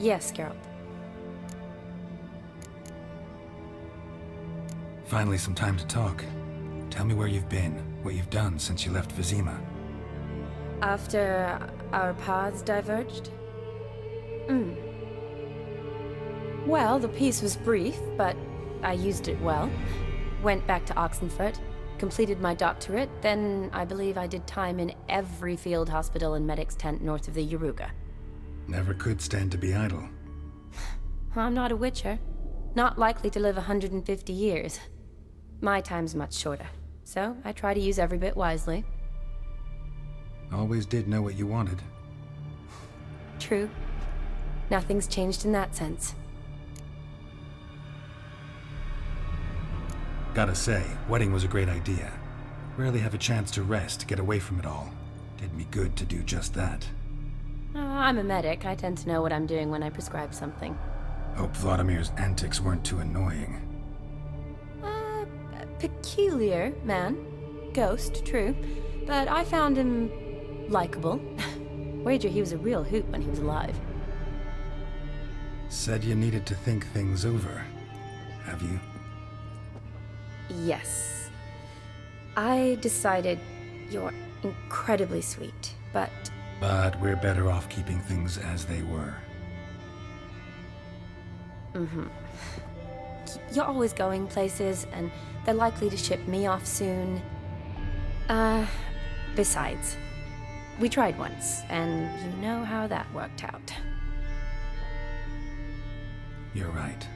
Yes, Geralt. Finally some time to talk. Tell me where you've been, what you've done since you left Vizima. After our paths diverged? Well, the peace was brief, but I used it well. Went back to Oxenfurt, completed my doctorate, then I believe I did time in every field hospital and medic's tent north of the Yaruga. Never could stand to be idle. I'm not a witcher. Not likely to live 150 years. My time's much shorter, so I try to use every bit wisely. Always did know what you wanted. True. Nothing's changed in that sense. Gotta say, wedding was a great idea. Rarely have a chance to rest, get away from it all. Did me good to do just that. I'm a medic. I tend to know what I'm doing when I prescribe something. Hope Vladimir's antics weren't too annoying. Peculiar man. Ghost, true. But I found him likable. Wager he was a real hoot when he was alive. Said you needed to think things over. Have you? Yes. I decided you're incredibly sweet, but... But we're better off keeping things as they were. You're always going places, and they're likely to ship me off soon. Besides, we tried once, and you know how that worked out. You're right.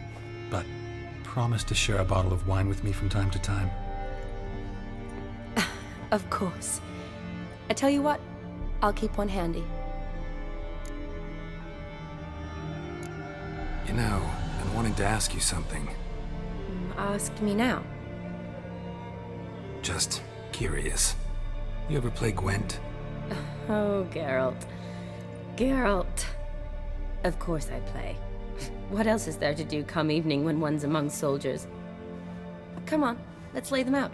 But promise to share a bottle of wine with me from time to time. Of course. I tell you what, I'll keep one handy. You know, I'm wanting to ask you something. Ask me now. Just curious. You ever play Gwent? Oh, Geralt. Geralt. Of course I play. What else is there to do come evening when one's among soldiers? Come on, let's lay them out.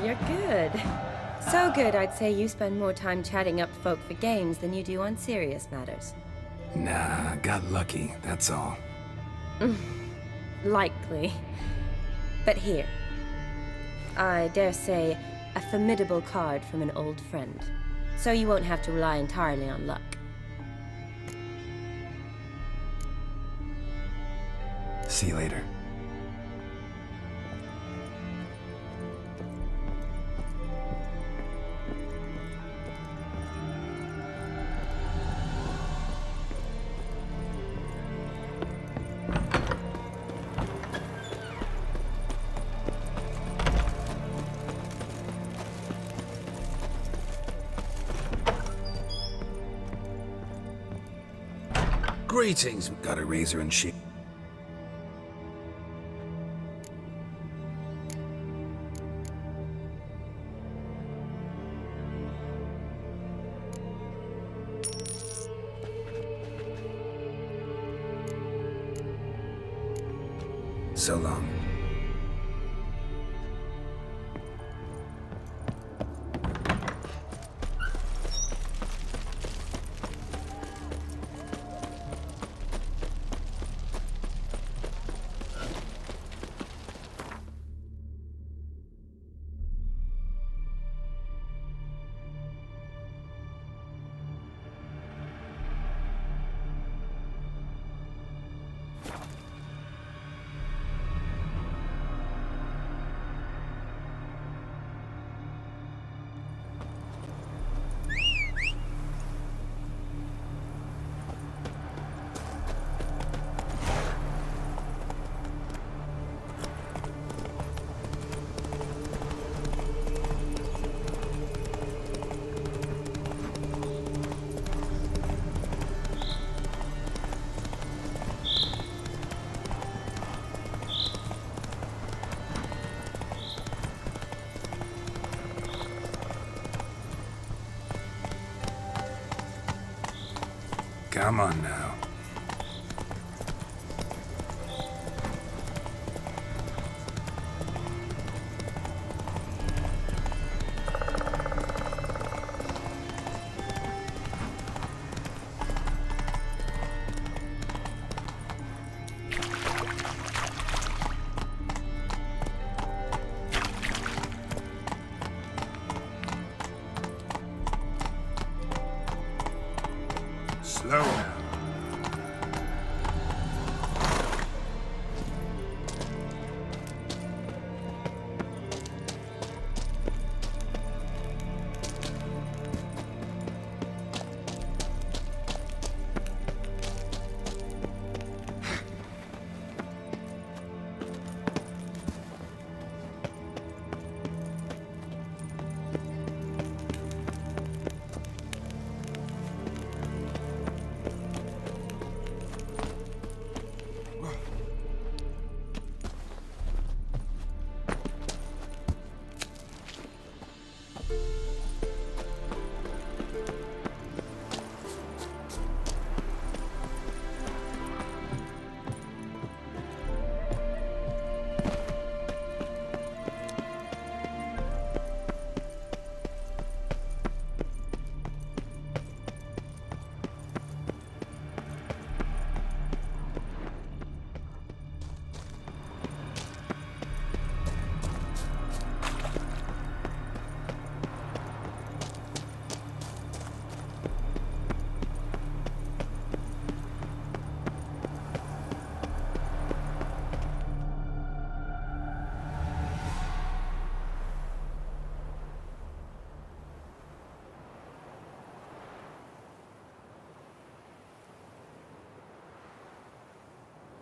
You're good. So good, I'd say you spend more time chatting up folk for games than you do on serious matters. Nah, got lucky, that's all. Likely. But here. I dare say, a formidable card from an old friend. So you won't have to rely entirely on luck. See you later. Greetings. Got a razor and shit. So long. Come on now. Slow now.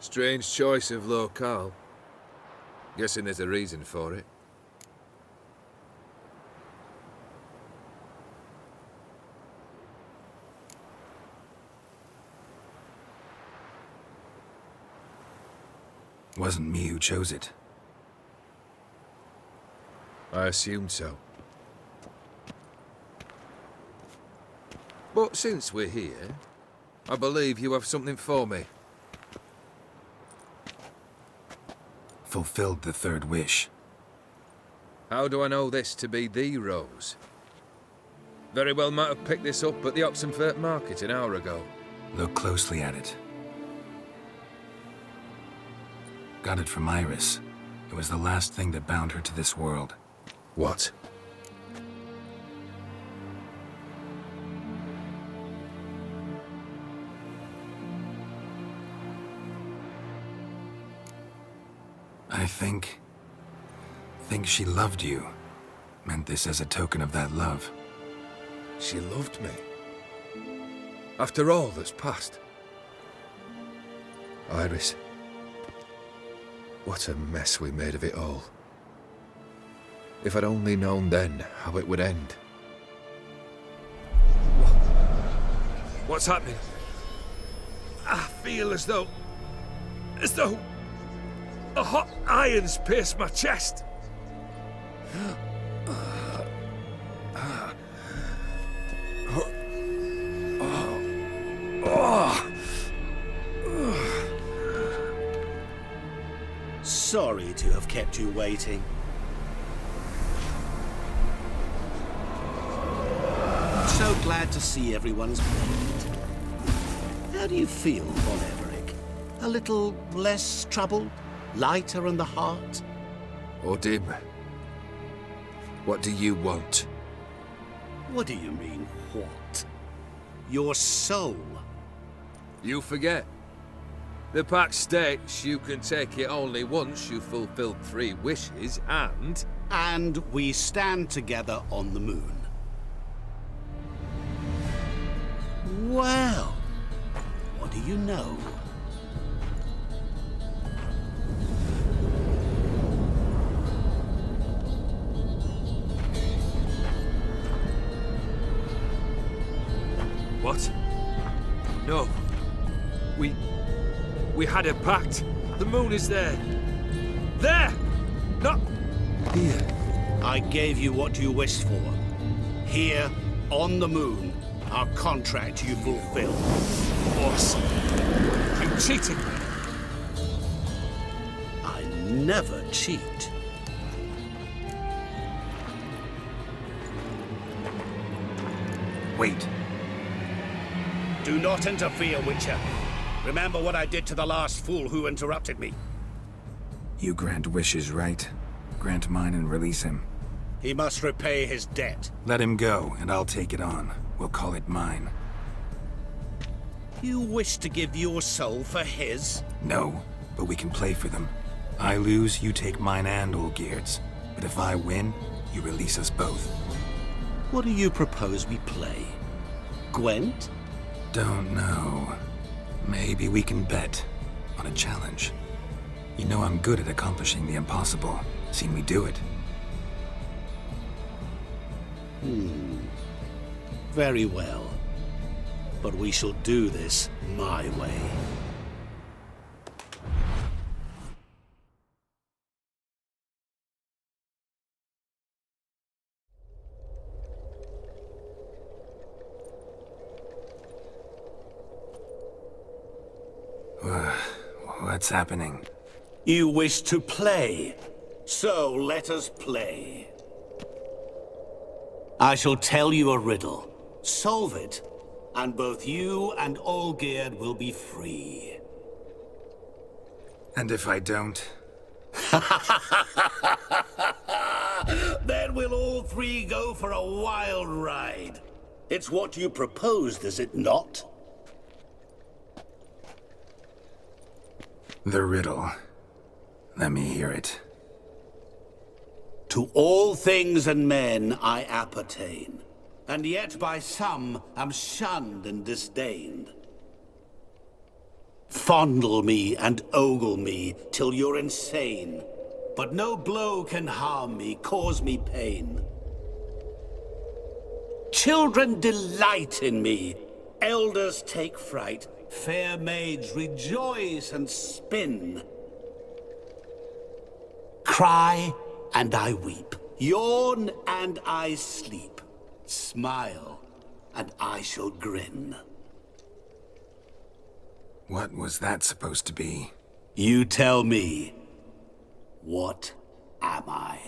Strange choice of locale. Guessing there's a reason for it. Wasn't me who chose it. I assumed so. But since we're here, I believe you have something for me. Fulfilled the third wish. How do I know this to be the rose? Very well might have picked this up at the Oxenfurt market an hour ago. Look closely at it. Got it from Iris. It was the last thing that bound her to this world. What? I think she loved you. Meant this as a token of that love. She loved me. After all that's passed. Iris. What a mess we made of it all. If I'd only known then how it would end. What's happening? I feel as though a hot iron's pierced my chest. Sorry to have kept you waiting. So glad to see everyone's made. How do you feel, Von Everett? A little less troubled? Lighter in the heart? Odim, what do you want? What do you mean, what? Your soul. You forget. The pact states you can take it only once you've fulfilled 3 wishes, and... And we stand together on the moon. Well, what do you know? What? No. We had a pact. The moon is there. There! Not here. I gave you what you wished for. Here, on the moon, our contract you fulfilled. Awesome. You cheated me. I never cheat. Wait. Do not interfere, Witcher. Remember what I did to the last fool who interrupted me. You grant wishes, right? Grant mine and release him. He must repay his debt. Let him go, and I'll take it on. We'll call it mine. You wish to give your soul for his? No, but we can play for them. I lose, you take mine and Olgierd's. But if I win, you release us both. What do you propose we play? Gwent? Don't know. Maybe we can bet on a challenge. You know I'm good at accomplishing the impossible. Seen me do it. Very well. But we shall do this my way. What's happening? You wish to play, so let us play. I shall tell you a riddle. Solve it, and both you and Olgierd will be free. And if I don't? Then we'll all 3 go for a wild ride. It's what you proposed, is it not? The riddle. Let me hear it. To all things and men I appertain, and yet by some am shunned and disdained. Fondle me and ogle me till you're insane, but no blow can harm me, cause me pain. Children delight in me, elders take fright, fair maids rejoice and spin. Cry and I weep, yawn and I sleep, smile and I shall grin. What was that supposed to be? You tell me, what am I?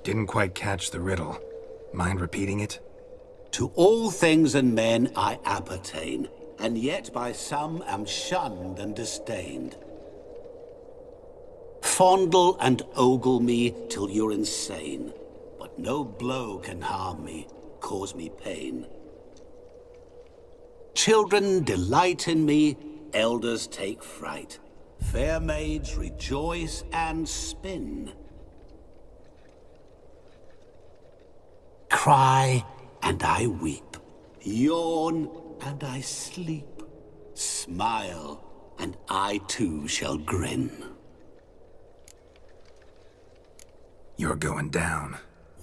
Didn't quite catch the riddle. Mind repeating it? To all things and men I appertain, and yet by some am shunned and disdained. Fondle and ogle me till you're insane, but no blow can harm me, cause me pain. Children delight in me, elders take fright. Fair maids rejoice and spin. Cry and I weep, yawn and I sleep, smile and I too shall grin. You're going down.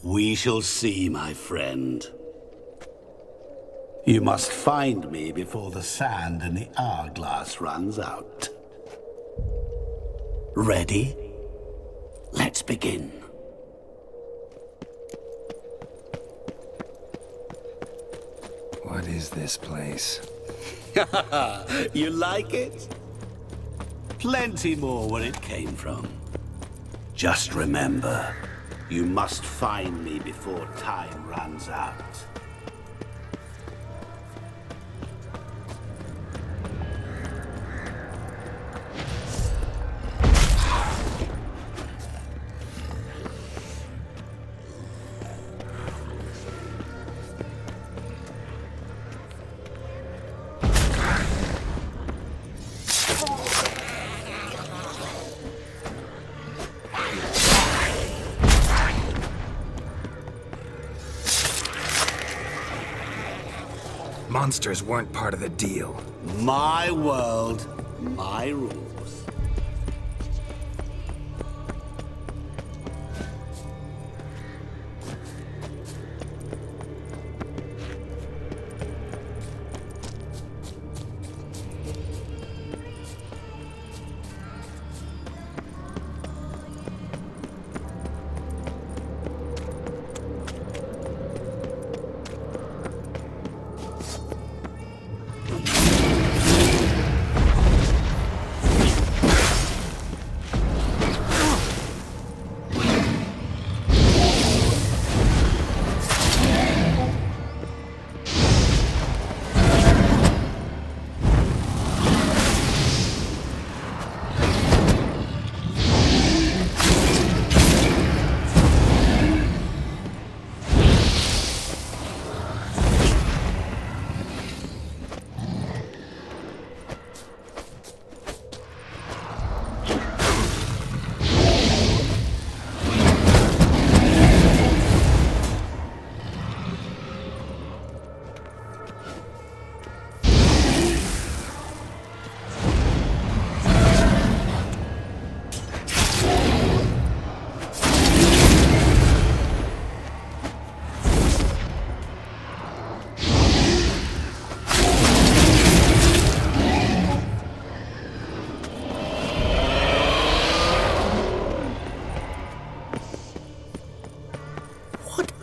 We shall see, my friend. You must find me before the sand in the hourglass runs out. Ready? Let's begin. What is this place? You like it? Plenty more where it came from. Just remember, you must find me before time runs out. Monsters weren't part of the deal. My world, my rules.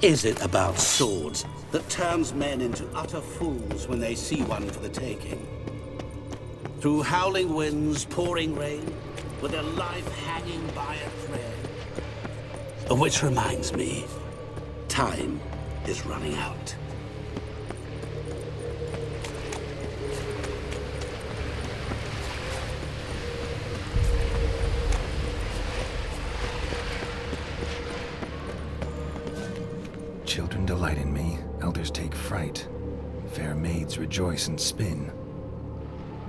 Is it about swords that turns men into utter fools when they see one for the taking? Through howling winds, pouring rain, with their life hanging by a thread. Which reminds me, time is running out. Children delight in me, elders take fright. Fair maids rejoice and spin.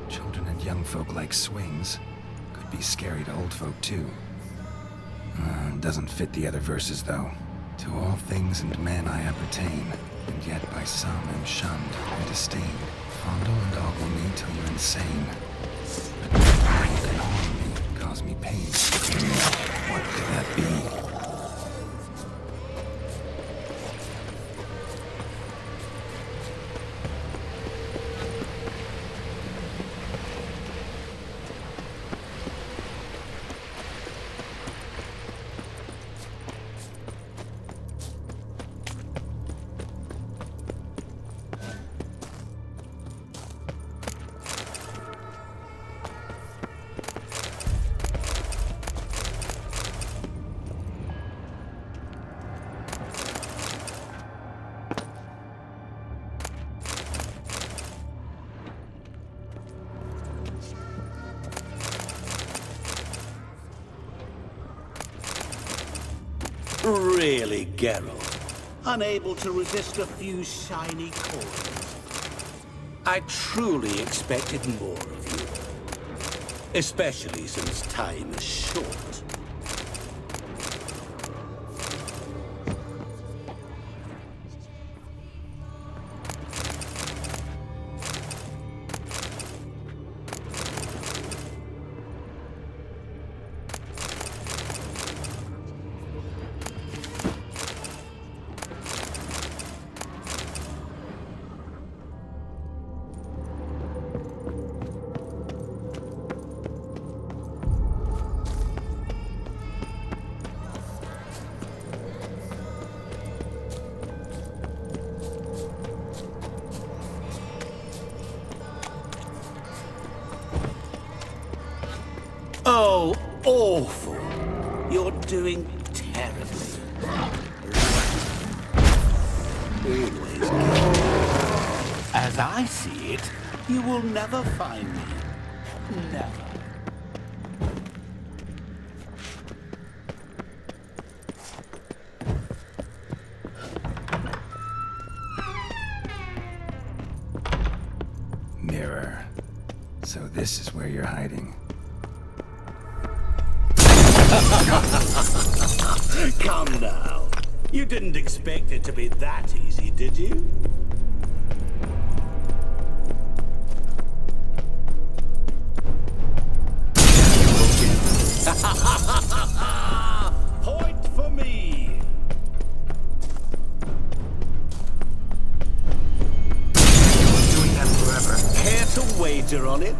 Children and young folk like swings. Could be scary to old folk too. Doesn't fit the other verses though. To all things and men I appertain, and yet by some am shunned and disdained. Fondle and ogle me till you're insane. But no blow can harm me, cause me pain. What could that be? Really, Geralt? Unable to resist a few shiny coins? I truly expected more of you. Especially since time is short. Oh, awful. You're doing terribly. Always. As I see it, you will never find me. Never. Mirror. So this is where you're hiding. Come now. You didn't expect it to be that easy, did you? Point for me. Doing that forever. Care to wager on it?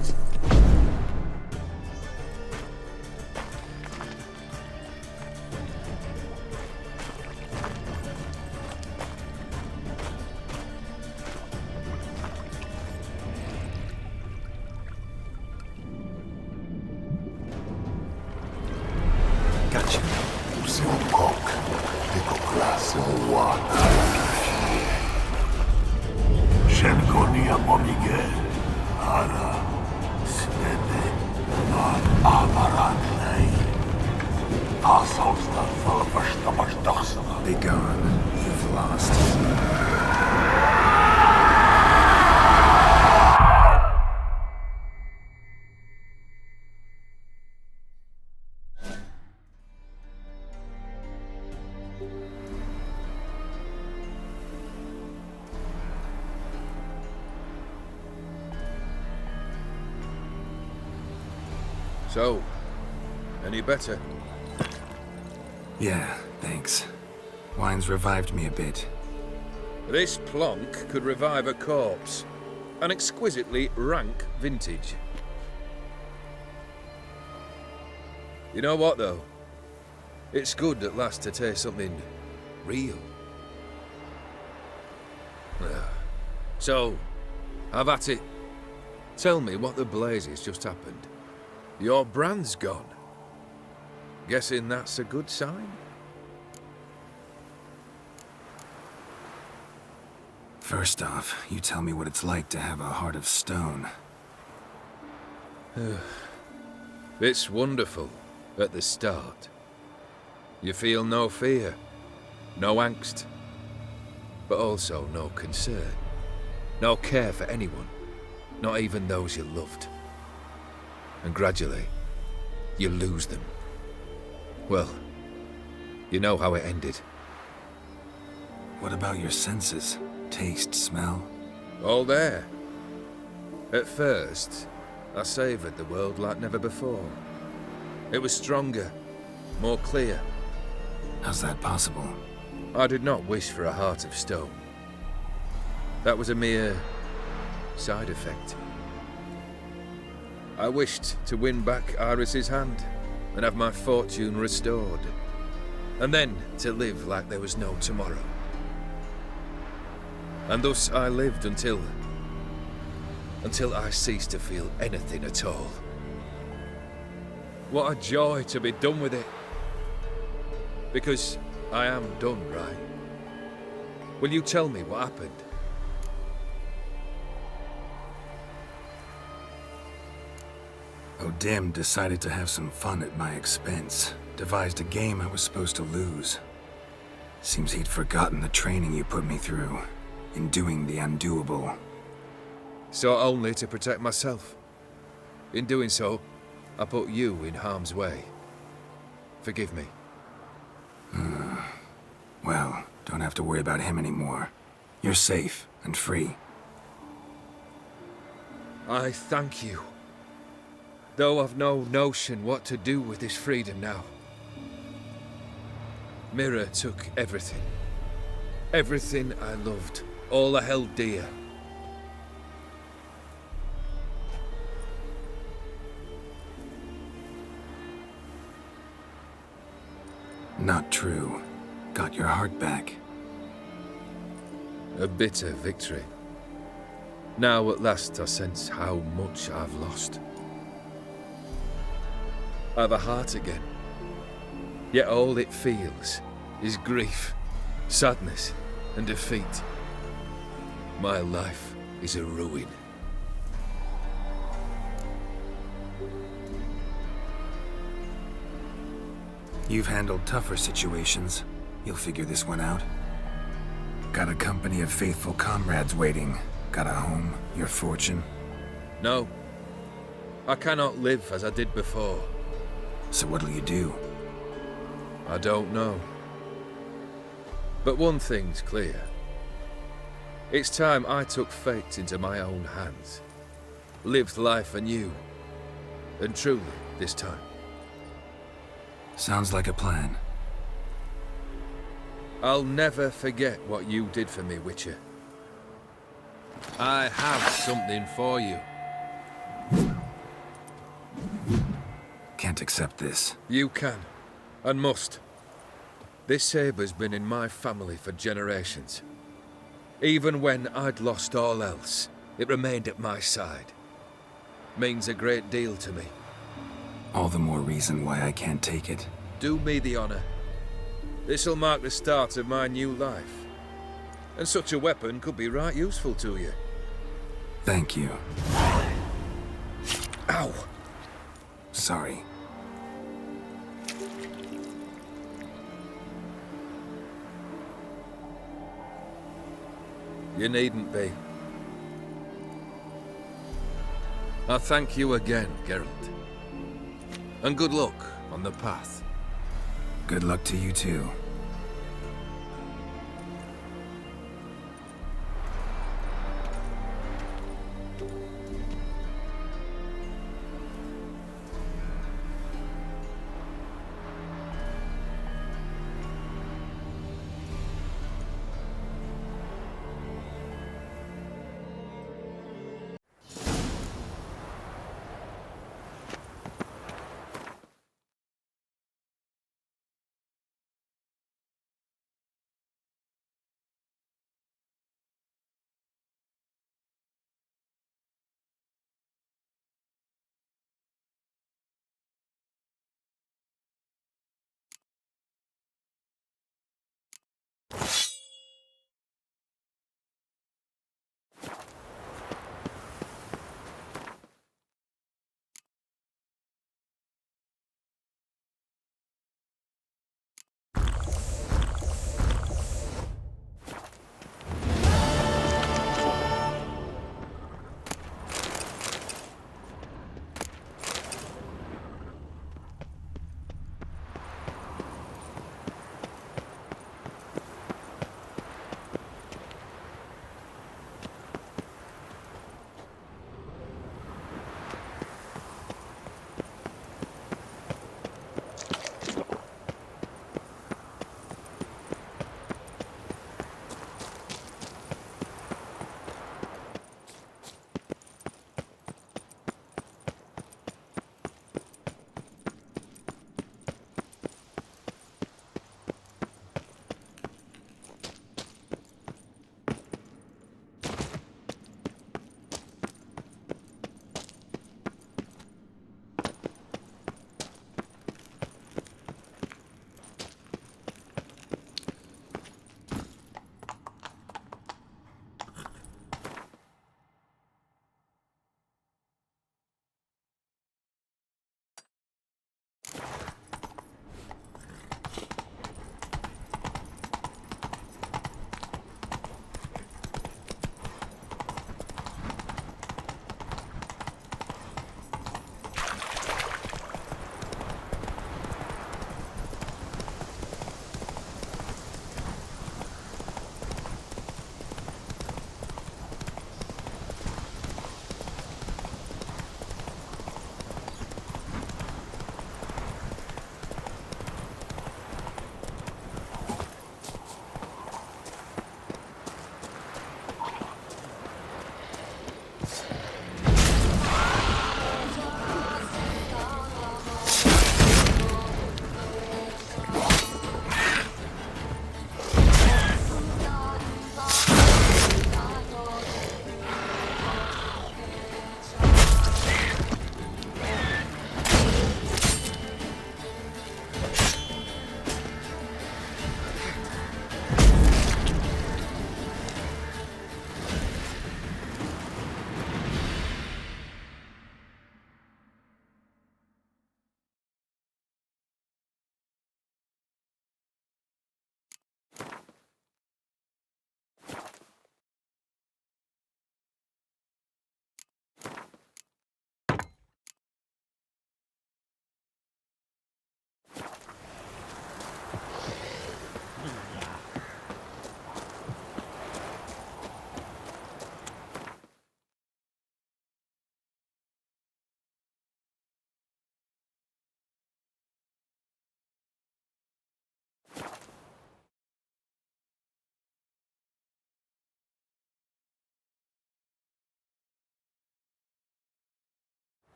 Gotcha. Be gone. You've lost. So, any better? Yeah, thanks. Wine's revived me a bit. This plonk could revive a corpse. An exquisitely rank vintage. You know what, though? It's good at last to taste something real. So, have at it. Tell me what the blazes just happened. Your brand's gone. Guessing that's a good sign? First off, you tell me what it's like to have a heart of stone. It's wonderful at the start. You feel no fear, no angst, but also no concern, no care for anyone, not even those you loved. And gradually, you lose them. Well, you know how it ended. What about your senses? Taste, smell? All there. At first, I savoured the world like never before. It was stronger, more clear. How's that possible? I did not wish for a heart of stone. That was a mere side effect. I wished to win back Iris's hand and have my fortune restored. And then to live like there was no tomorrow. And thus I lived until I ceased to feel anything at all. What a joy to be done with it. Because I am done, right? Will you tell me what happened? O'Dim decided to have some fun at my expense. Devised a game I was supposed to lose. Seems he'd forgotten the training you put me through, in doing the undoable. So only to protect myself. In doing so, I put you in harm's way. Forgive me. Well, don't have to worry about him anymore. You're safe and free. I thank you. Though I've no notion what to do with this freedom now. Mira took everything. Everything I loved. All I held dear. Not true. Got your heart back. A bitter victory. Now at last I sense how much I've lost. I've a heart again. Yet all it feels is grief, sadness, and defeat. My life is a ruin. You've handled tougher situations. You'll figure this one out. Got a company of faithful comrades waiting. Got a home, your fortune. No. I cannot live as I did before. So what'll you do? I don't know. But one thing's clear. It's time I took fate into my own hands. Lived life anew. And truly, this time. Sounds like a plan. I'll never forget what you did for me, Witcher. I have something for you. Can't accept this. You can, and must. This sabre's been in my family for generations. Even when I'd lost all else, it remained at my side. Means a great deal to me. All the more reason why I can't take it. Do me the honor. This'll mark the start of my new life. And such a weapon could be right useful to you. Thank you. Ow! Sorry. You needn't be. I thank you again, Geralt. And good luck on the path. Good luck to you too.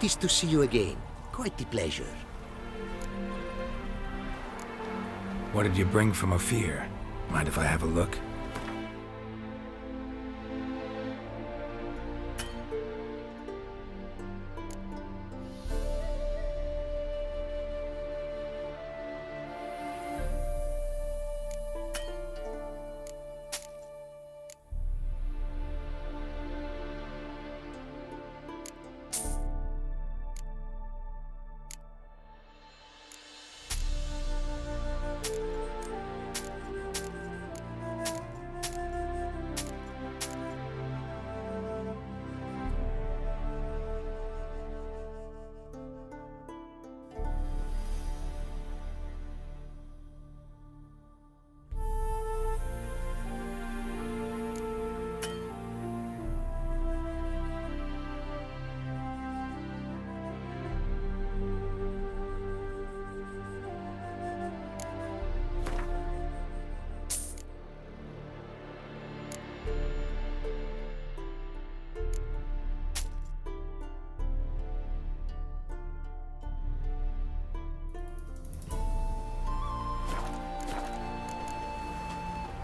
it is to see you again. Quite the pleasure. What did you bring from Ophir? Mind if I have a look?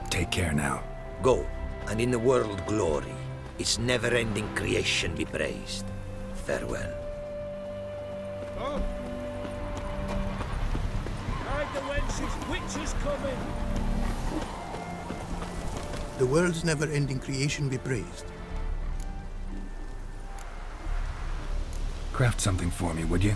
Take care now. Go, and in the world glory, its never-ending creation be praised. Farewell. Oh! Hide the wenches, witches coming! The world's never-ending creation be praised. Craft something for me, would you?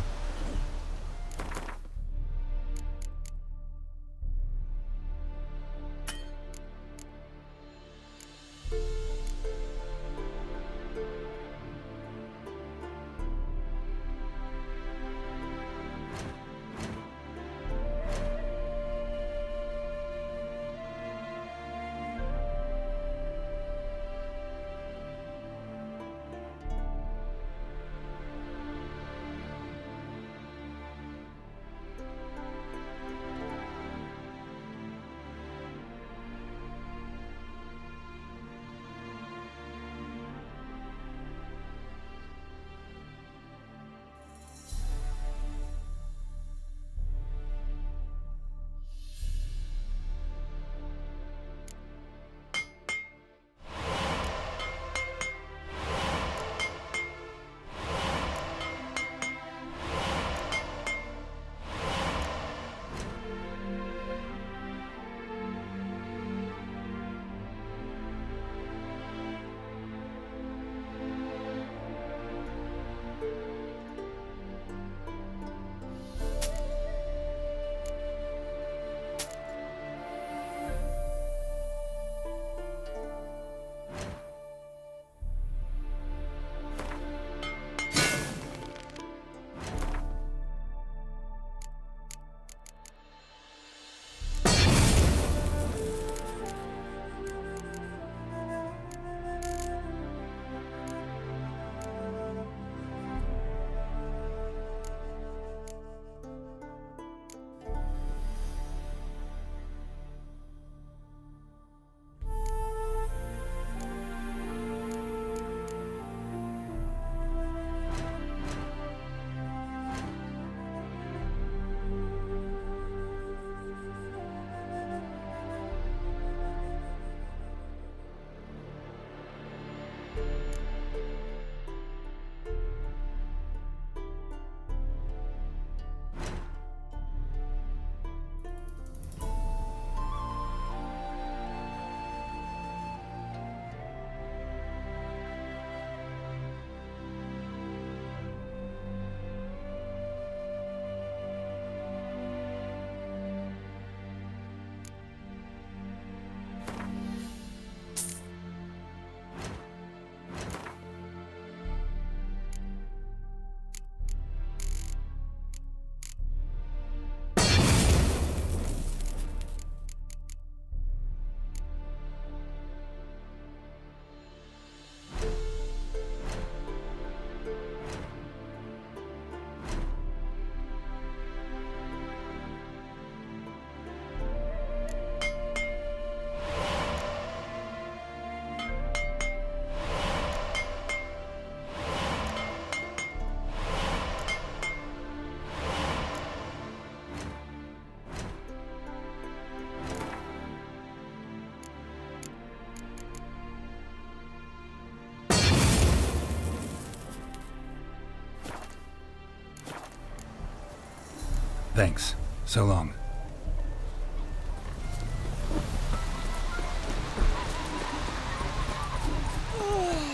Thanks. So long.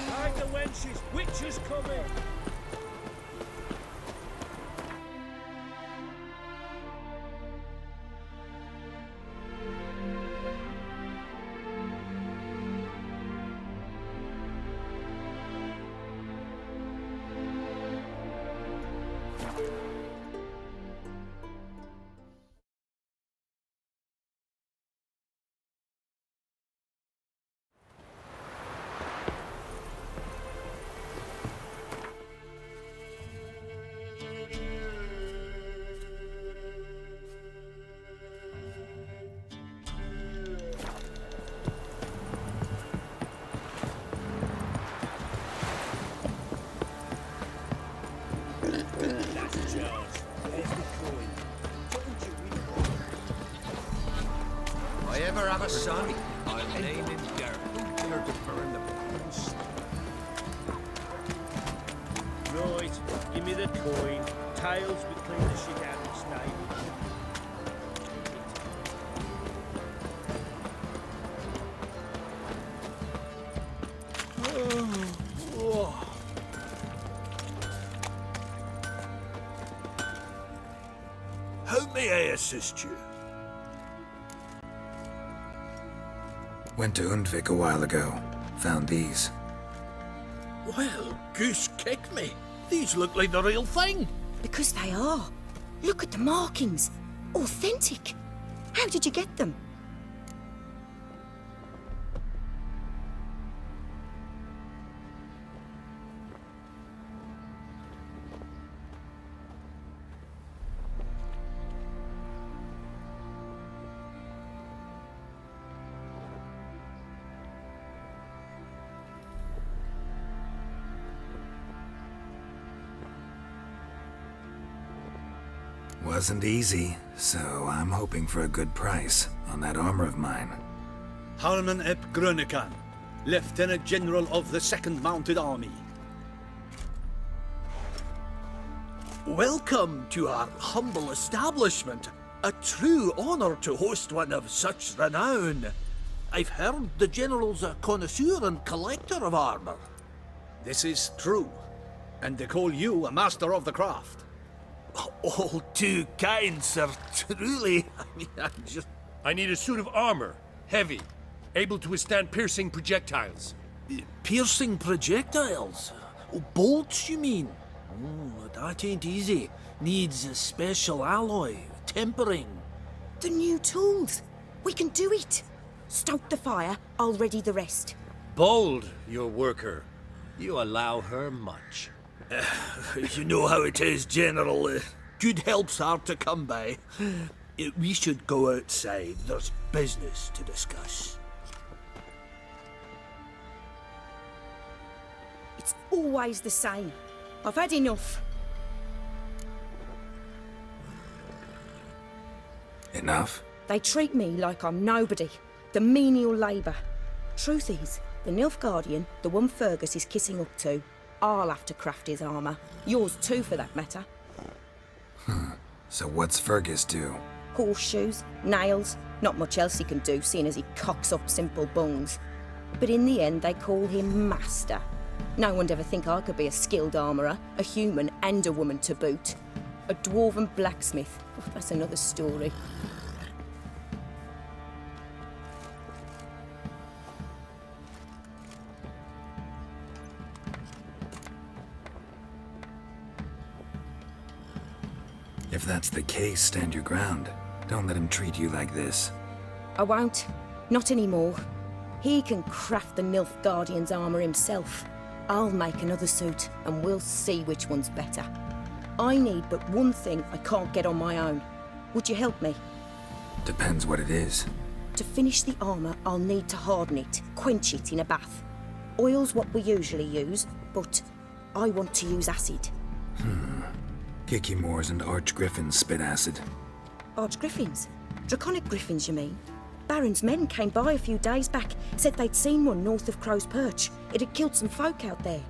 Hide the wenches! Witches coming! That's George. There's the coin. Don't you read If I ever have a son, I'll name him Gareth. Who dared to burn the prince? Right, give me the coin. Tails, we clean the shit out of the stable. How may I assist you? Went to Undvik a while ago. Found these. Well, goose kick me. These look like the real thing. Because they are. Look at the markings. Authentic. How did you get them? Wasn't easy, so I'm hoping for a good price on that armor of mine. Harman ep Grönekan, Lieutenant General of the 2nd Mounted Army. Welcome to our humble establishment. A true honor to host one of such renown. I've heard the General's a connoisseur and collector of armor. This is true, and they call you a master of the craft. All too kind, sir. Truly. I need a suit of armor. Heavy. Able to withstand piercing projectiles. Piercing projectiles? Oh, bolts, you mean? Oh, that ain't easy. Needs a special alloy, tempering. The new tools. We can do it. Stoke the fire, I'll ready the rest. Bold, your worker. You allow her much. You know how it is, General. Good help's hard to come by. We should go outside. There's business to discuss. It's always the same. I've had enough. Enough? They treat me like I'm nobody. The menial labour. Truth is, the Nilfgaardian, the one Fergus is kissing up to, I'll have to craft his armour. Yours too, for that matter. So what's Fergus do? Horseshoes, nails, not much else he can do, seeing as he cocks up simple bungs. But in the end, they call him Master. No one'd ever think I could be a skilled armourer, a human and a woman to boot. A dwarven blacksmith. Oh, that's another story. If that's the case, stand your ground. Don't let him treat you like this. I won't. Not anymore. He can craft the Nilfgaardian's armour himself. I'll make another suit, and we'll see which one's better. I need but one thing I can't get on my own. Would you help me? Depends what it is. To finish the armour, I'll need to harden it, quench it in a bath. Oil's what we usually use, but I want to use acid. Kicky Moors and Archgriffins spit acid. Archgriffins? Draconic griffins, you mean? Baron's men came by a few days back, said they'd seen one north of Crow's Perch. It had killed some folk out there.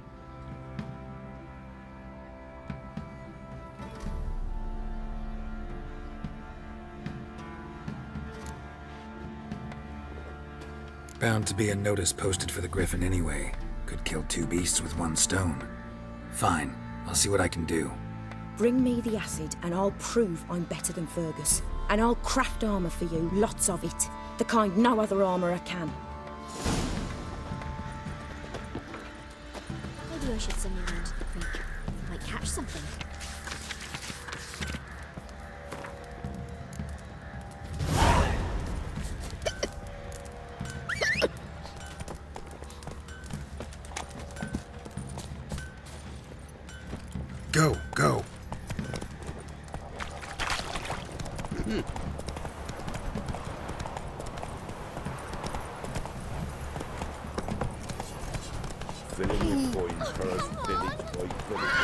Bound to be a notice posted for the Griffin anyway. Could kill two beasts with one stone. Fine, I'll see what I can do. Bring me the acid and I'll prove I'm better than Fergus. And I'll craft armour for you, lots of it. The kind no other armourer can. Maybe I should send you around to the creek. Might catch something. Go, go. Filling your coin first, village by village.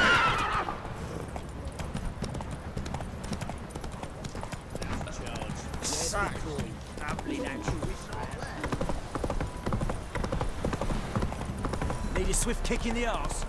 Need a swift kick in the arse.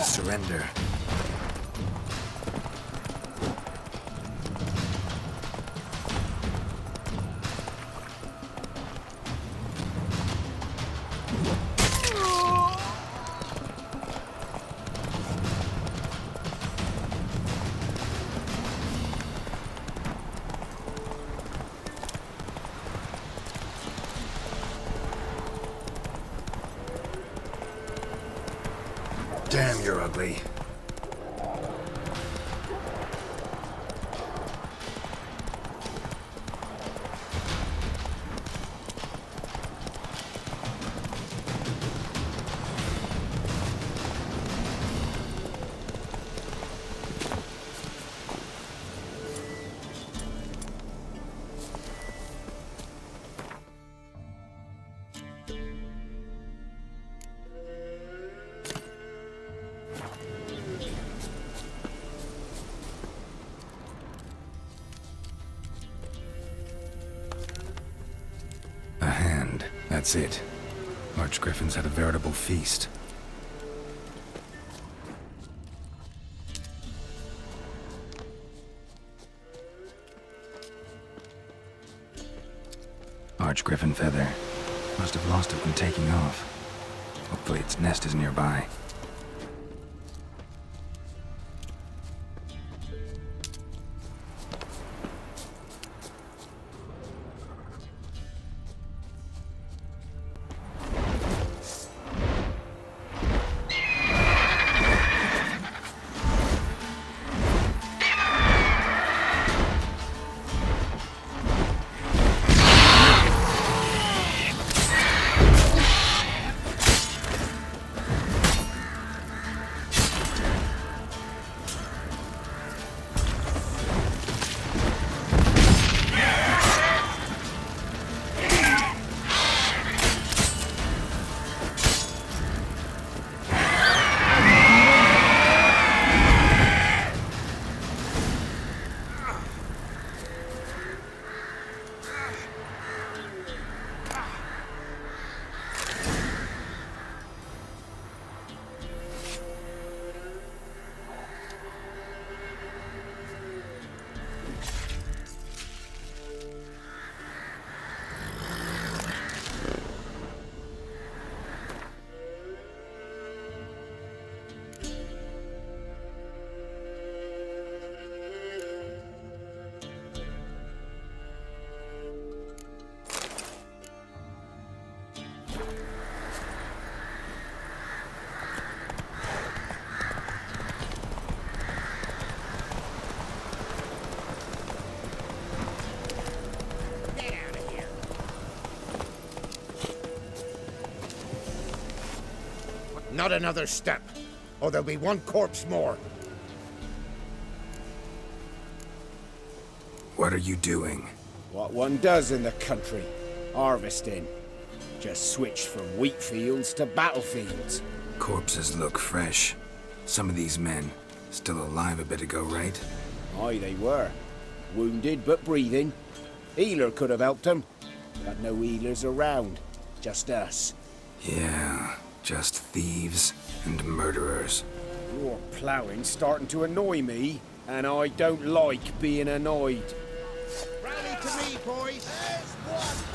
Surrender. Damn, you're ugly. That's it. Archgriffins had a veritable feast. Archgriffin feather. Must have lost it when taking off. Hopefully its nest is nearby. Not another step, or there'll be one corpse more. What are you doing? What one does in the country. Harvesting. Just switched from wheat fields to battlefields. Corpses look fresh. Some of these men still alive a bit ago, right? Aye, they were. Wounded but breathing. Healer could have helped them. But no healers around. Just us. Yeah, just thieves and murderers. Your ploughing's starting to annoy me, and I don't like being annoyed. Rally to me, boys! There's one!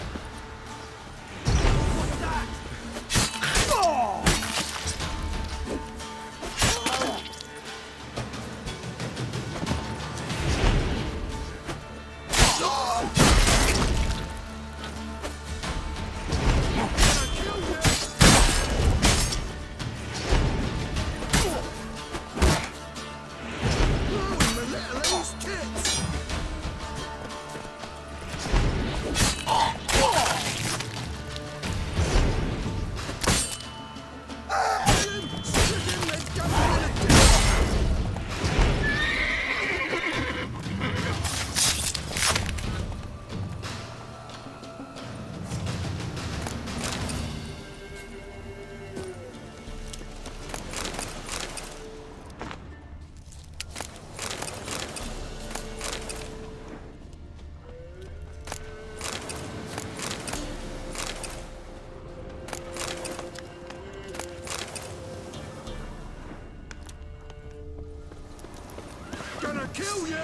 Gonna kill you!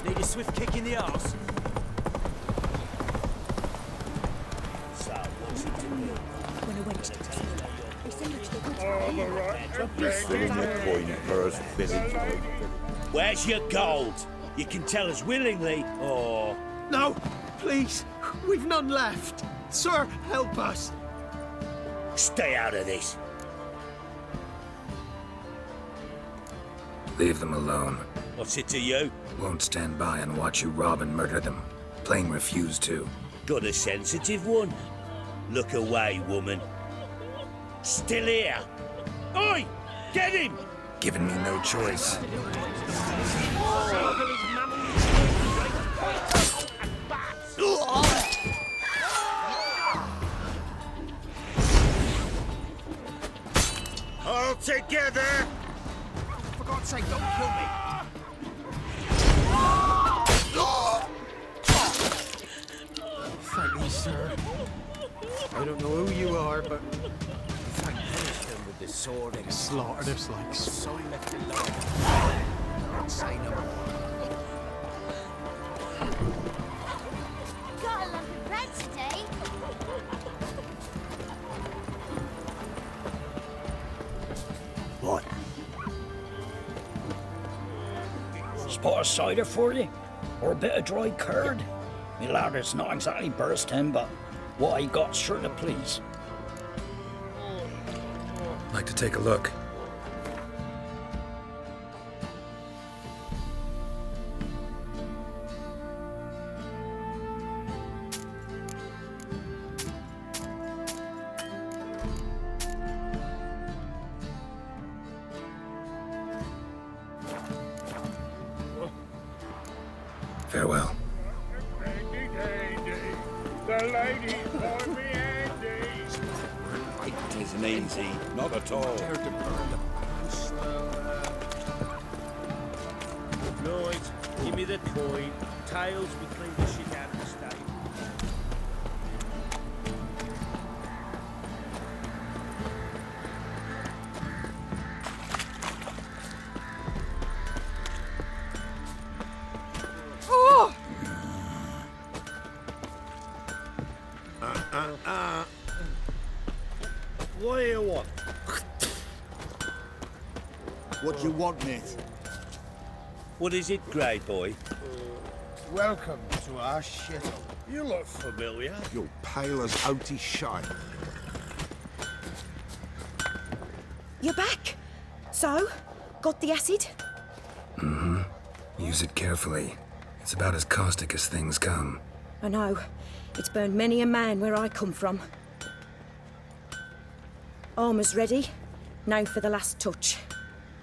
Need a swift kick in the arse. So, what's it to me? When I went to they said much they could. Where's your gold? You can tell us willingly, or... No, please. We've none left. Sir, help us. Stay out of this. Leave them alone. What's it to you? Won't stand by and watch you rob and murder them. Plain refuse to. Got a sensitive one? Look away, woman. Still here. Oi! Get him! Given me no choice. Oh. God's sake, don't kill me! Thank you, sir. I don't know who you are, but Frank punished him with the sword and slaughtered us like so he left it alone. Don't say no more. Got a lump of bread today. What? Spot of cider for you? Or a bit of dry curd? Me ladder's not exactly bursting, but what I got's sure to please. Like to take a look. Farewell. It isn't easy, not at all. Right, give me the coin. Tails, we clean the shit out of the stable. What do you want? What do you want, mate? What is it, Grey Boy? Welcome to our shithole. You look familiar. You're pale as outy shite. You're back. So, got the acid? Mm-hmm. Use it carefully. It's about as caustic as things come. I know. It's burned many a man where I come from. Armour's ready. Now for the last touch.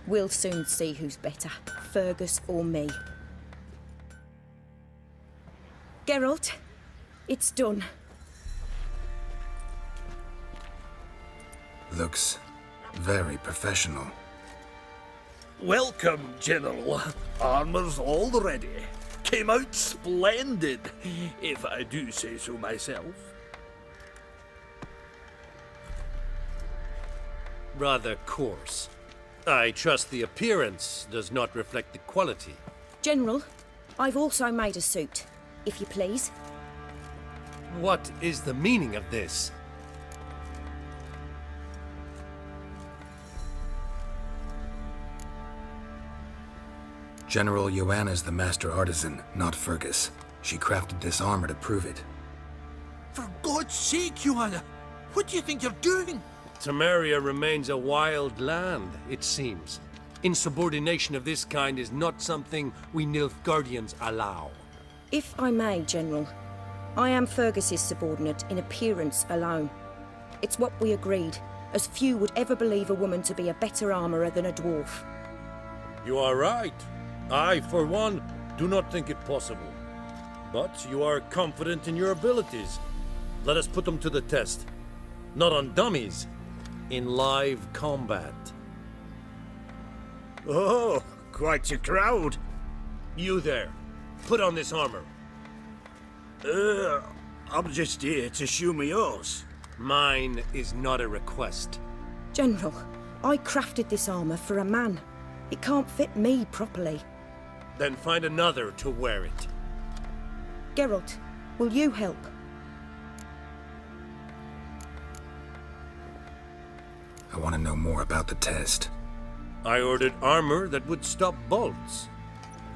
We'll soon see who's better, Fergus or me. Geralt, it's done. Looks very professional. welcome, General. Armour's all ready. Came out splendid, if I do say so myself. Rather coarse. I trust the appearance does not reflect the quality. General, I've also made a suit, if you please. What is the meaning of this? General Joanna's the master artisan, not Fergus. She crafted this armor to prove it. For God's sake, Joanna, what do you think you're doing? Temeria remains a wild land, it seems. Insubordination of this kind is not something we Nilfgaardians allow. If I may, General, I am Fergus's subordinate in appearance alone. It's what we agreed, as few would ever believe a woman to be a better armourer than a dwarf. You are right. I, for one, do not think it possible. But you are confident in your abilities. Let us put them to the test. Not on dummies, in live combat. Oh, quite a crowd. You there, put on this armor. I'm just here to show me yours. Mine is not a request. General, I crafted this armour for a man. It can't fit me properly. Then find another to wear it. Geralt, will you help? I want to know more about the test. I ordered armor that would stop bolts.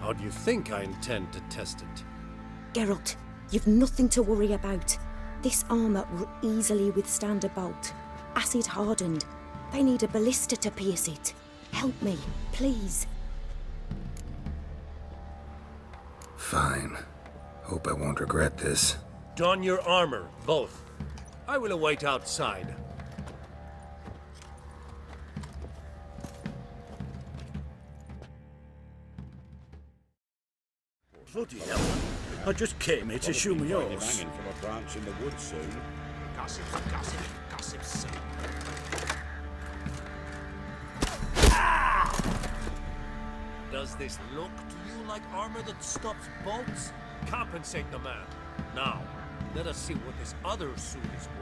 How do you think I intend to test it? Geralt, you've nothing to worry about. This armour will easily withstand a bolt. Acid hardened. They need a ballista to pierce it. Help me, please. Fine. Hope I won't regret this. Don your armor, both. I will await outside. Bloody hell. I just came here to show me yours. Hanging from a branch in the woods soon. Gossip, gossip, gossip soon. Does this look to you like armor that stops bolts? Compensate the man. Now, let us see what this other suit is worth.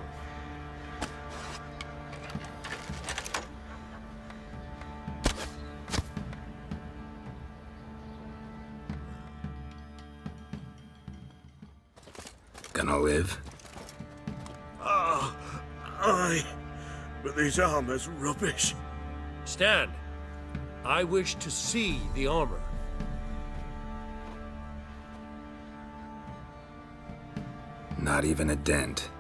Gonna live? Aye, but this armor's rubbish. Stand. I wish to see the armor. Not even a dent.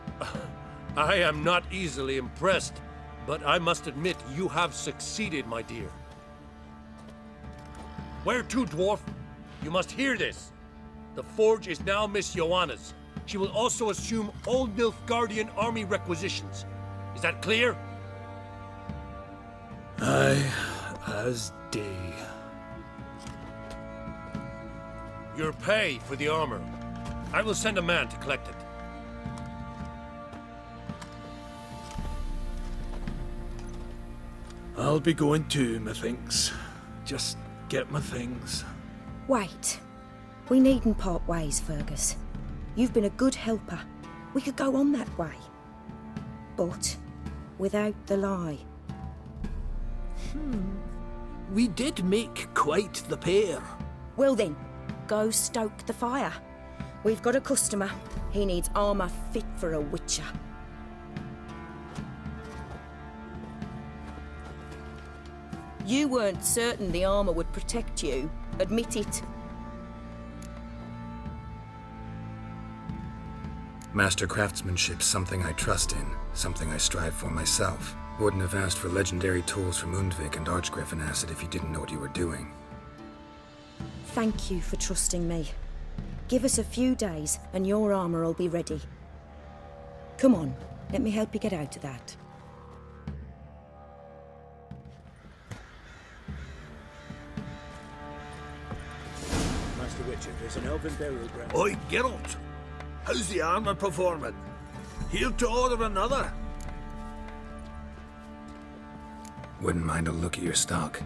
I am not easily impressed, but I must admit you have succeeded, my dear. Where to, dwarf? You must hear this. The forge is now Miss Joanna's. She will also assume Old Nilfgaardian army requisitions. Is that clear? Aye, as day. Your pay for the armor. I will send a man to collect it. I'll be going too, methinks. Just get my things. Wait. We needn't part ways, Fergus. You've been a good helper. We could go on that way. But without the lie. We did make quite the pair. Well then, go stoke the fire. We've got a customer. He needs armour fit for a witcher. You weren't certain the armour would protect you. Admit it. Master craftsmanship's something I trust in, something I strive for myself. Wouldn't have asked for legendary tools from Undvik and Archgriffin Acid if you didn't know what you were doing. Thank you for trusting me. Give us a few days and your armour will be ready. Come on, let me help you get out of that. Master Witcher, there's an elven burial ground. Oi, Geralt! How's the armor performing? Here to order another? Wouldn't mind a look at your stock.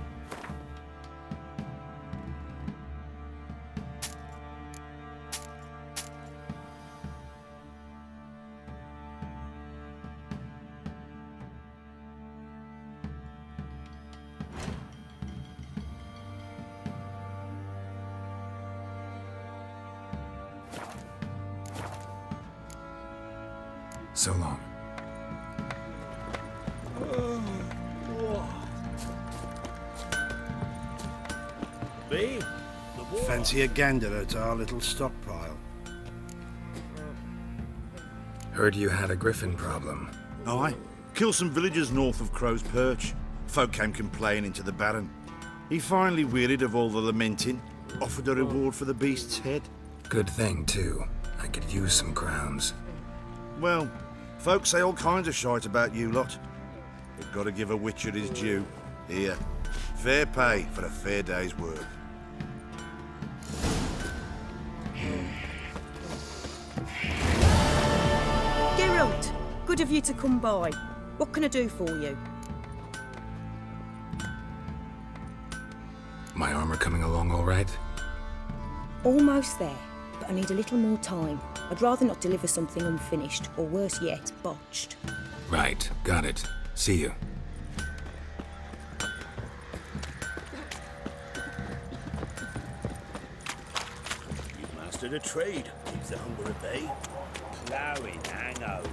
So long. Fancy a gander at our little stockpile. Heard you had a griffin problem. Aye. Killed some villagers north of Crow's Perch. Folk came complaining to the Baron. He finally wearied of all the lamenting, offered a reward for the beast's head. Good thing, too. I could use some crowns. Well, folks say all kinds of shite about you lot. But gotta give a witcher his due. Here, fair pay for a fair day's work. Geralt, good of you to come by. What can I do for you? My armor coming along all right? Almost there, but I need a little more time. I'd rather not deliver something unfinished, or worse yet, botched. Right, got it. See you. You've mastered a trade. Keeps the hunger at bay. Ploughing hangover.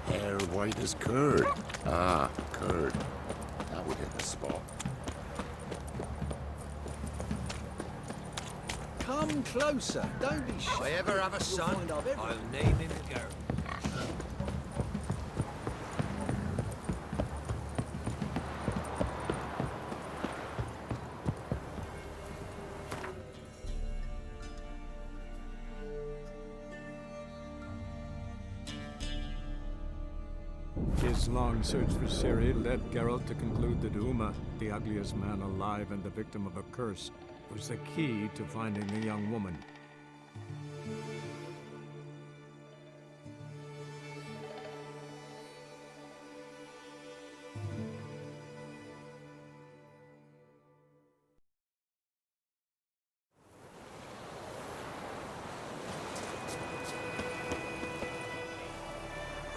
Hair white as curd. Ah, curd. That would hit the spot. Come closer, don't be shy. If I ever have a son, I'll name him Geralt. His long search for Ciri led Geralt to conclude that Uma, the ugliest man alive and the victim of a curse, was the key to finding the young woman.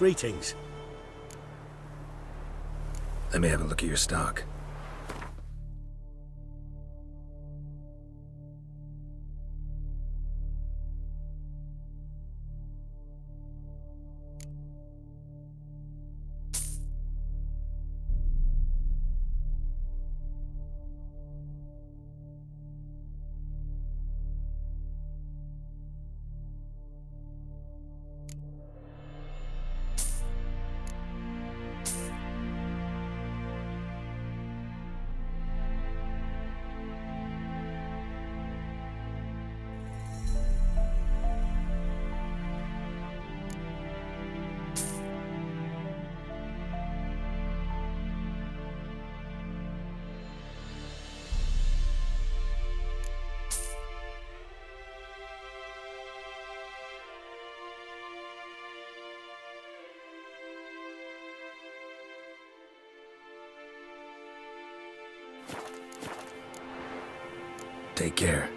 Greetings. Let me have a look at your stock. Take care.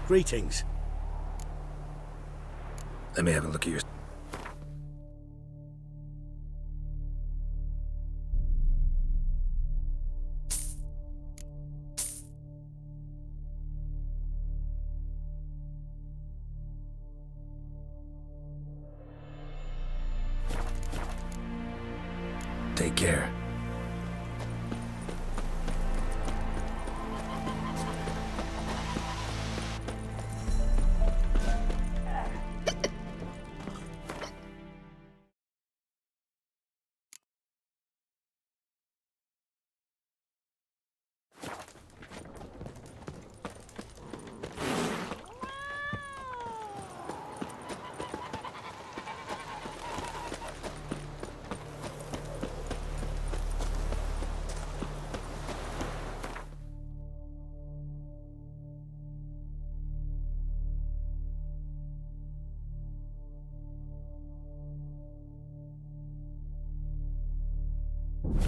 Greetings. Let me have a look at your... Take care.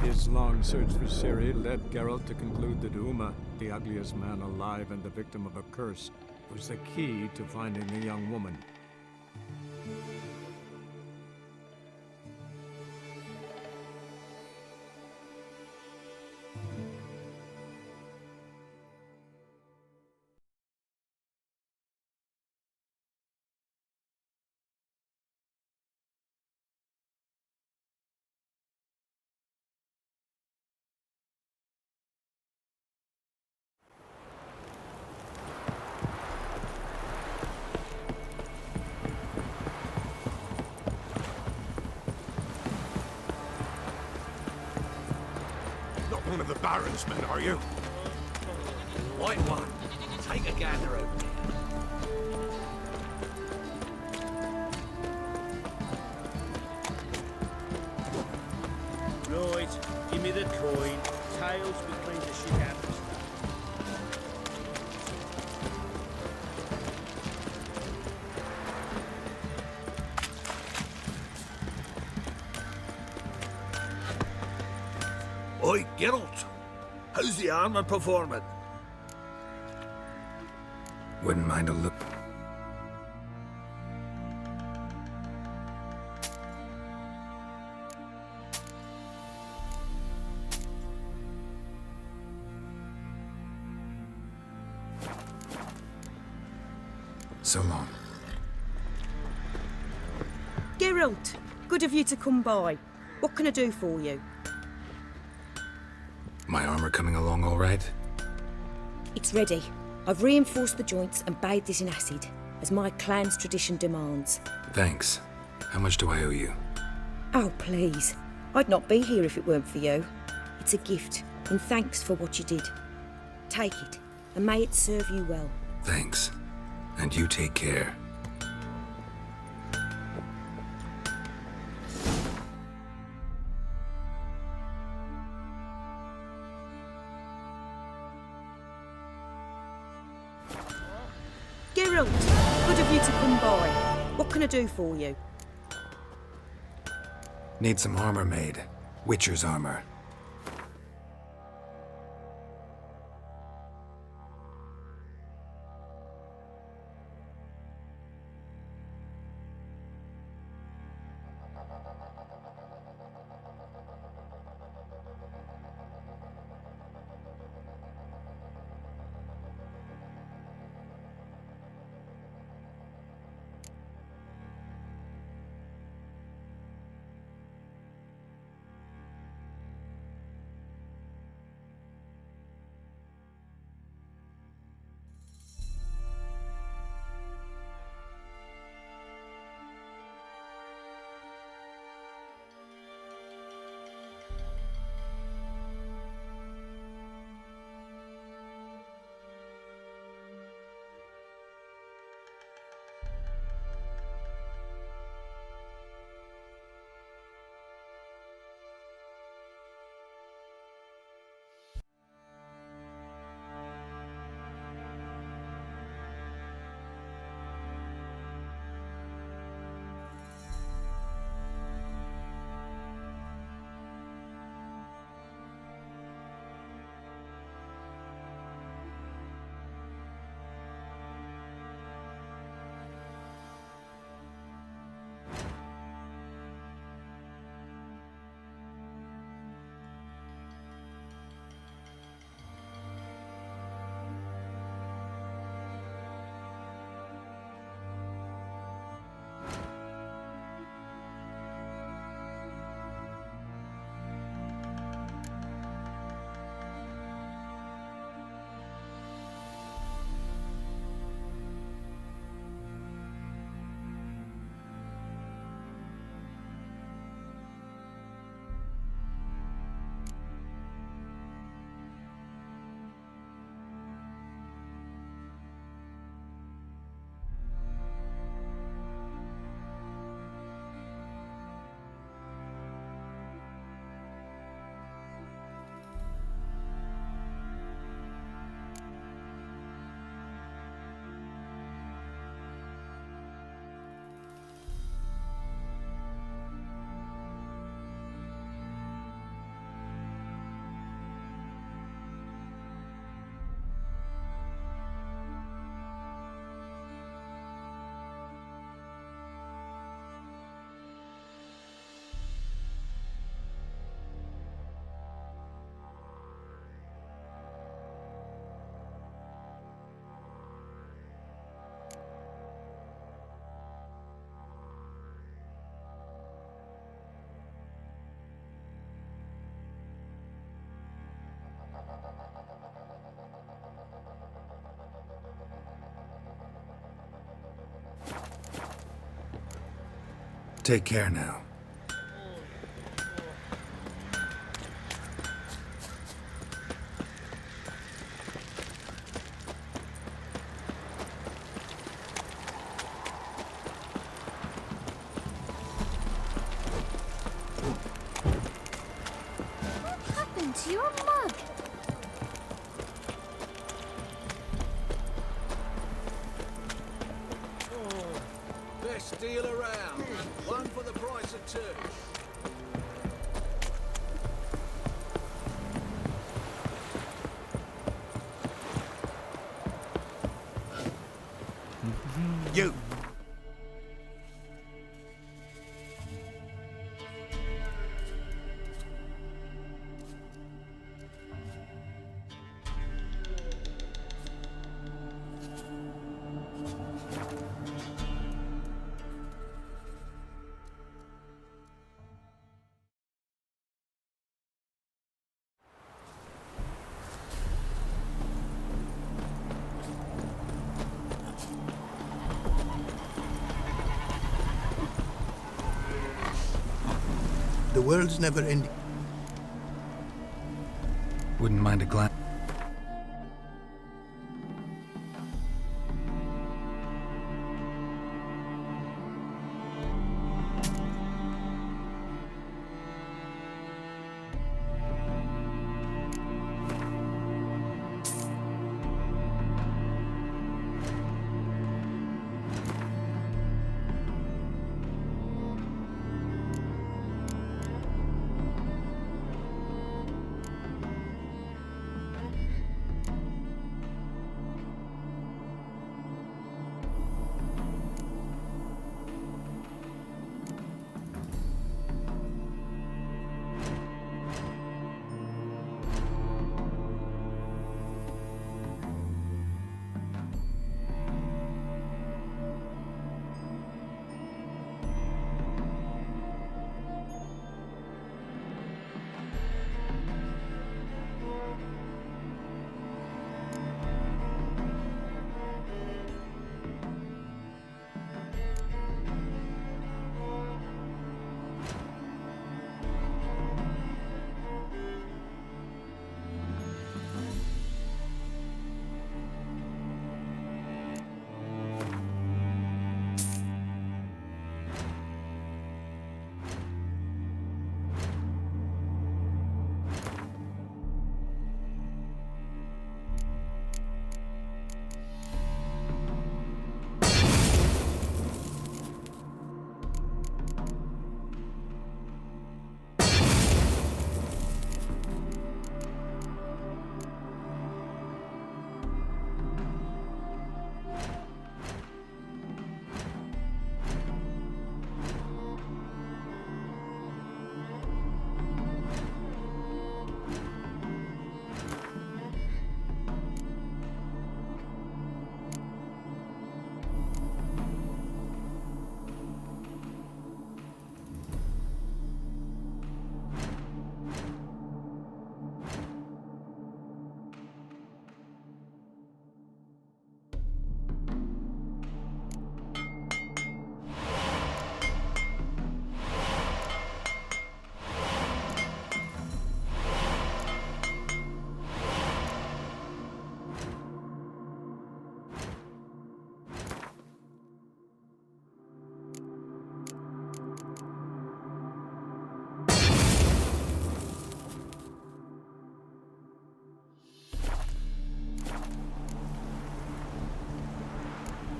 His long search for Ciri led Geralt to conclude that Uma, the ugliest man alive and the victim of a curse, was the key to finding the young woman. One of the Baron's men, are you? White one. Take a gander over there. Right, give me the coin. Tails between the shit. Oi, Geralt. How's the armor performing? Wouldn't mind a look. So long. Geralt, good of you to come by. What can I do for you? My armor coming along all right? It's ready. I've reinforced the joints and bathed it in acid, as my clan's tradition demands. Thanks. How much do I owe you? Oh, please. I'd not be here if it weren't for you. It's a gift, in thanks for what you did. Take it, and may it serve you well. Thanks. And you take care. Geralt, good of you to come by. What can I do for you? Need some armor made. Witcher's armor. Take care now. What happened to your mug? Best deal around. One for the price of two. You! The world's never ending. Wouldn't mind a glance.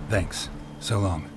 Thanks. So long.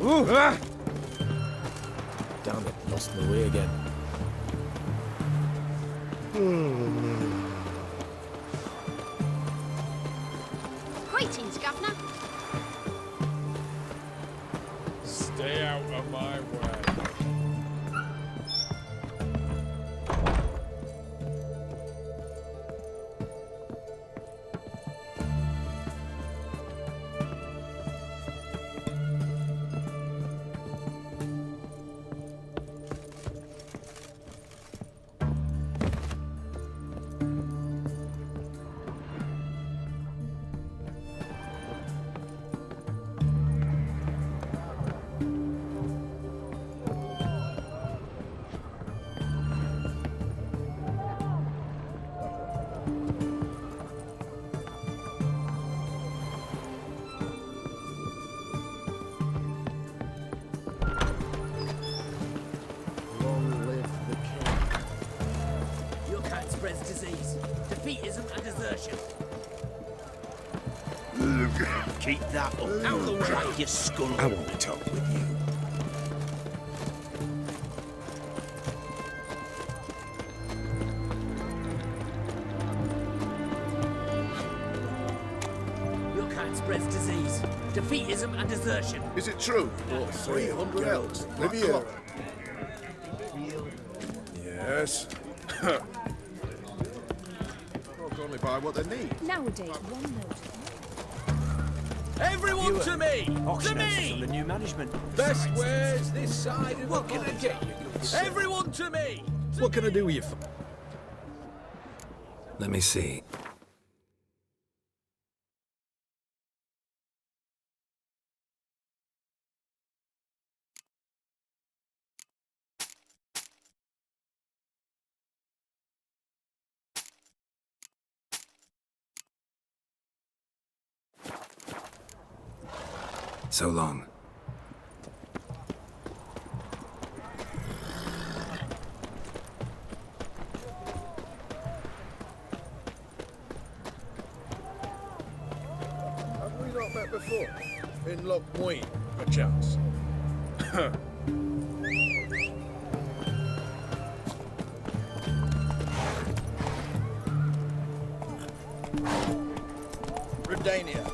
Ooh! Ah! Damn it, lost my way again. Greetings, Governor. Stay out of my way. Spreads disease, defeatism and desertion. Keep that up. Out of the way. Drag your skull. I won't talk with you. Your kind spreads disease, defeatism and desertion. Is it true? Oh, 300 elks. Live here. Yes. Folks only buy what they need. Nowadays, one note. Everyone to me! To me! Under new management. Best wares this side of what can I get you? Everyone to me! What can I do with you? Let me see. So long. Have we not met before? In Lockmoyne, perchance? Redania.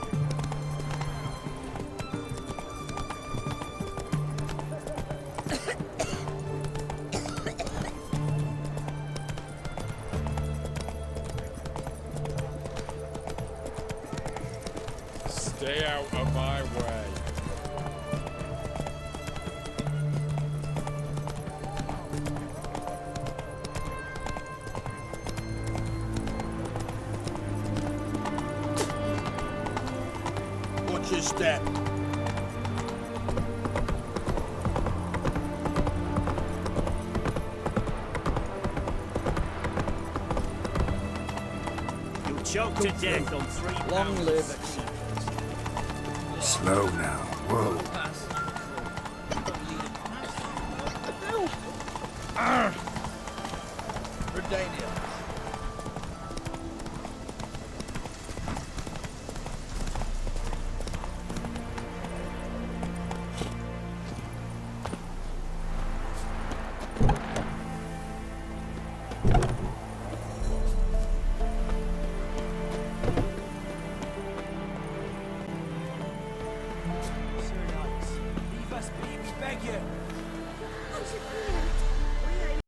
Stay out of my way. Watch your step. You'll choke to death on 3 pounds. Long live. Slow now. Whoa. Redania. Leave us be, we beg you. How's it going?